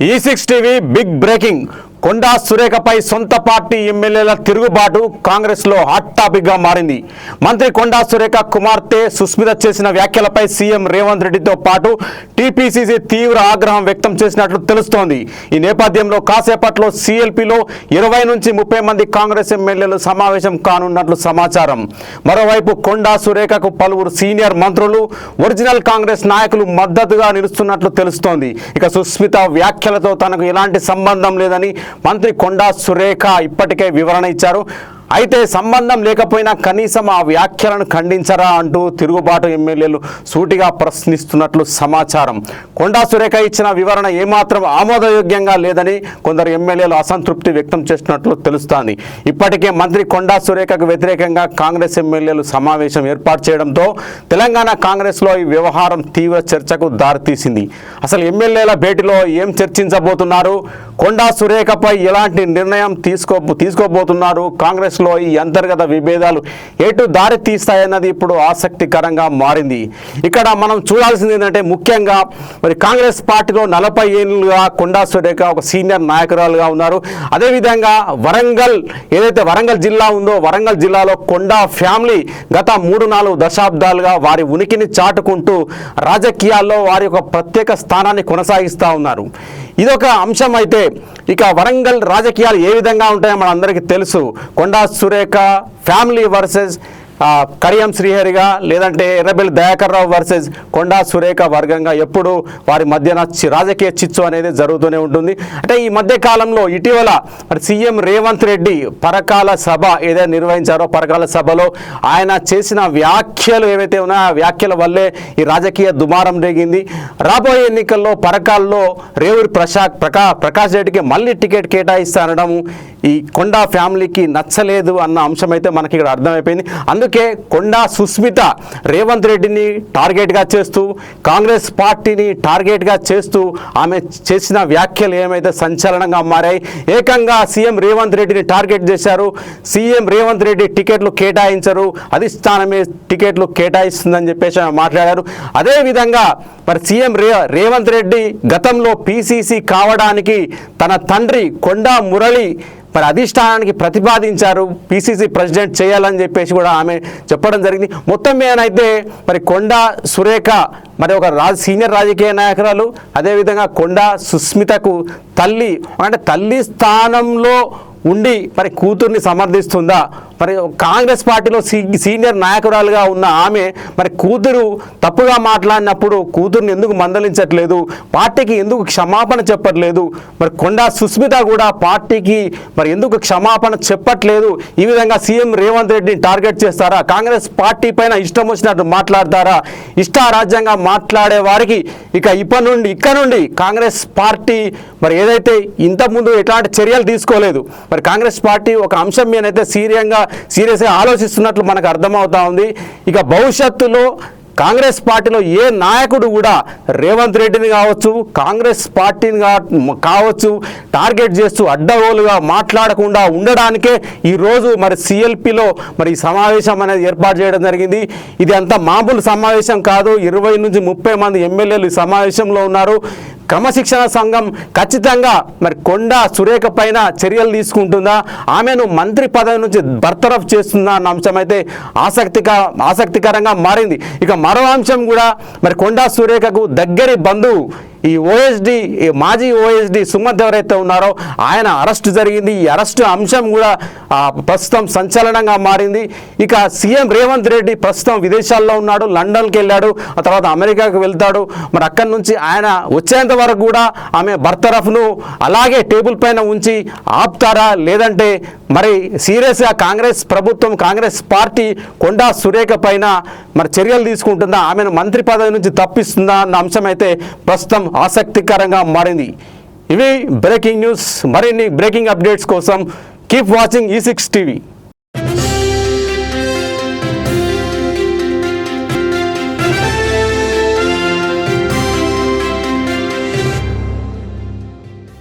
E6 TV big breaking. Konda సురేఖపై సొంత party ఎమ్మెల్యేల తిరుగుబాటు కాంగ్రెస్లో హాట్ టాపిక్గా మారింది. మంత్రి కొండా సురేఖ కుమార్తె సుస్మిత చేసిన వ్యాఖ్యలపై సీఎం రేవంత్ రెడ్డితో పాటు టీపీసీసీ తీవ్ర ఆగ్రహం వ్యక్తం చేసినట్లు తెలుస్తోంది. ఈ నేపథ్యంలో కాసేపట్లో సీఎల్పీలో 20 నుంచి 30 మంది కాంగ్రెస్ ఎమ్మెల్యేలు సమావేశం కానున్నట్లు సమాచారం. మరోవైపు కొండా సురేఖకు పలువురు సీనియర్ మంత్రులు, ఒరిజినల్ కాంగ్రెస్ నాయకులు మద్దతుగా నిలుస్తున్నట్లు తెలుస్తోంది. ఇక సుస్మిత వ్యాఖ్యలతో తనకు ఎలాంటి సంబంధం లేదని మంత్రి కొండా సురేఖ ఇప్పటికే వివరణ ఇచ్చారు. అయితే సంబంధం లేకపోయినా కనీసం ఆ వ్యాఖ్యలను ఖండించరా అంటూ తిరుగుబాటు ఎమ్మెల్యేలు సూటిగా ప్రశ్నిస్తున్నట్లు సమాచారం. కొండా సురేఖ ఇచ్చిన వివరణ ఏమాత్రం ఆమోదయోగ్యంగా లేదని కొందరు ఎమ్మెల్యేలు అసంతృప్తి వ్యక్తం చేస్తున్నట్లు తెలుస్తోంది. ఇప్పటికే మంత్రి కొండా సురేఖకు వ్యతిరేకంగా కాంగ్రెస్ ఎమ్మెల్యేలు సమావేశం ఏర్పాటు చేయడంతో తెలంగాణ కాంగ్రెస్లో ఈ వ్యవహారం తీవ్ర చర్చకు దారితీసింది. అసలు ఎమ్మెల్యేల భేటీలో ఏం చర్చించబోతున్నారు, కొండా సురేఖపై ఎలాంటి నిర్ణయం తీసుకోబోతున్నారు, కాంగ్రెస్ ఈ అంతర్గత విభేదాలు ఎటు దారి తీస్తాయన్నది ఇప్పుడు ఆసక్తికరంగా మారింది. ఇక్కడ మనం చూడాల్సింది ఏంటంటే ముఖ్యంగా మరి కాంగ్రెస్ పార్టీలో 40 ఏళ్ళుగా కొండా సురేఖ ఒక సీనియర్ నాయకురాలుగా ఉన్నారు. అదేవిధంగా ఏదైతే వరంగల్ జిల్లా ఉందో వరంగల్ జిల్లాలో కొండా ఫ్యామిలీ గత 3-4 దశాబ్దాలుగా వారి ఉనికిని చాటుకుంటూ రాజకీయాల్లో వారి యొక్క ప్రత్యేక స్థానాన్ని కొనసాగిస్తూ ఉన్నారు. ఇదొక అంశం. అయితే ఇక వరంగల్ రాజకీయాలు ఏ విధంగా ఉంటాయో మనందరికీ తెలుసు. కొండా సురేఖ ఫ్యామిలీ వర్సెస్ కడియం శ్రీహరిగా, లేదంటే ఎర్రబెల్లి దయాకర్ రావు వర్సెస్ కొండా సురేఖ వర్గంగా ఎప్పుడు వారి మధ్యన రాజకీయ చిచ్చు అనేది జరుగుతూనే ఉంటుంది. అంటే ఈ మధ్య కాలంలో ఇటీవల మరి సీఎం రేవంత్ రెడ్డి పరకాల సభ ఏదైతే నిర్వహించారో పరకాల సభలో ఆయన చేసిన వ్యాఖ్యలు ఏవైతే ఉన్నాయో ఆ వ్యాఖ్యల వల్లే ఈ రాజకీయ దుమారం రేగింది. రాబోయే ఎన్నికల్లో పరకాల్లో రేవూరి ప్రకాష్ రెడ్డికి మళ్ళీ టికెట్ కేటాయిస్తానడం ఈ కొండా ఫ్యామిలీకి నచ్చలేదు అన్న అంశం అయితే మనకి ఇక్కడ అర్థమైపోయింది. అందుకే కొండా సుస్మిత రేవంత్ రెడ్డిని టార్గెట్గా చేస్తూ, కాంగ్రెస్ పార్టీని టార్గెట్గా చేస్తూ ఆమె చేసిన వ్యాఖ్యలు ఏమైతే సంచలనంగా మారాయి. ఏకంగా సీఎం రేవంత్ రెడ్డిని టార్గెట్ చేశారు. సీఎం రేవంత్ రెడ్డి టికెట్లు కేటాయించరు, అధిష్టానమే టికెట్లు కేటాయిస్తుందని చెప్పేసి మాట్లాడారు. అదేవిధంగా మరి సీఎం రేవంత్ రెడ్డి గతంలో పీసీసీ కావడానికి తన తండ్రి కొండా మురళి మరి అధిష్టానానికి ప్రతిపాదించారు, పీసీసీ ప్రెసిడెంట్ చేయాలని చెప్పేసి కూడా ఆమె చెప్పడం జరిగింది. మొత్తం మీదనైతే మరి కొండా సురేఖ మరి ఒక సీనియర్ రాజకీయ నాయకురాలు, అదేవిధంగా కొండా సుస్మితకు తల్లి స్థానంలో ఉండి మరి కూతుర్ని సమర్థిస్తుందా? మరి కాంగ్రెస్ పార్టీలో సీనియర్ నాయకురాలుగా ఉన్న ఆమె మరి కూతురు తప్పుగా మాట్లాడినప్పుడు కూతుర్ని ఎందుకు మందలించట్లేదు, పార్టీకి ఎందుకు క్షమాపణ చెప్పట్లేదు? మరి కొండా సుస్మిత కూడా పార్టీకి మరి ఎందుకు క్షమాపణ చెప్పట్లేదు? ఈ విధంగా సీఎం రేవంత్ రెడ్డిని టార్గెట్ చేస్తారా? కాంగ్రెస్ పార్టీ పైన ఇష్టం వచ్చినట్టు మాట్లాడతారా? ఇష్టారాజ్యంగా మాట్లాడే వారికి ఇక్కడ నుండి కాంగ్రెస్ పార్టీ మరి ఏదైతే ఇంతకుముందు ఎట్లాంటి చర్యలు తీసుకోలేదు, మరి కాంగ్రెస్ పార్టీ ఒక అంశం మీదైతే సీరియస్గా ఆలోచిస్తున్నట్లు మనకు అర్థమవుతా ఉంది. ఇక భవిష్యత్తులో కాంగ్రెస్ పార్టీలో ఏ నాయకుడు కూడా రేవంత్ రెడ్డిని కావచ్చు, కాంగ్రెస్ పార్టీని కావచ్చు టార్గెట్ చేస్తూ అడ్డగోలుగా మాట్లాడకుండా ఉండడానికే ఈరోజు మరి సిఎల్పిలో మరి ఈ సమావేశం అనేది ఏర్పాటు చేయడం జరిగింది. ఇది అంత మామూలు సమావేశం కాదు. 20 నుంచి 30 మంది ఎమ్మెల్యేలు ఈ సమావేశంలో ఉన్నారు. క్రమశిక్షణ సంఘం ఖచ్చితంగా మరి కొండా సురేఖ పైన చర్యలు తీసుకుంటుందా, ఆమెను మంత్రి పదవి నుంచి బర్తరఫ్ చేస్తుందా అన్న అంశం అయితే ఆసక్తికరంగా మారింది. ఇక మరో అంశం కూడా మరి కొండా సురేఖకు దగ్గరి బంధువు ఈ మాజీ ఓఎస్డి సుమత్ ఎవరైతే ఉన్నారో ఆయన అరెస్టు జరిగింది. ఈ అరెస్టు అంశం కూడా ప్రస్తుతం సంచలనంగా మారింది. ఇక సీఎం రేవంత్ రెడ్డి ప్రస్తుతం విదేశాల్లో ఉన్నాడు, లండన్కి వెళ్ళాడు, ఆ తర్వాత అమెరికాకు వెళ్తాడు. మరి అక్కడి నుంచి ఆయన వచ్చేంత వరకు కూడా ఆమె బర్తరఫ్ను అలాగే టేబుల్ పైన ఉంచి ఆపుతారా, లేదంటే మరి సీరియస్గా కాంగ్రెస్ ప్రభుత్వం కాంగ్రెస్ పార్టీ కొండా సురేఖ పైన మరి చర్యలు తీసుకుంటుందా, ఆమెను మంత్రి పదవి నుంచి తప్పిస్తుందా అన్న అంశం అయితే ప్రస్తుతం ఆసక్తికరంగా మారింది. ఇవి బ్రేకింగ్ న్యూస్. మరిన్ని బ్రేకింగ్ అప్డేట్స్ కోసం కీప్ వాచింగ్ E6 టీవీ.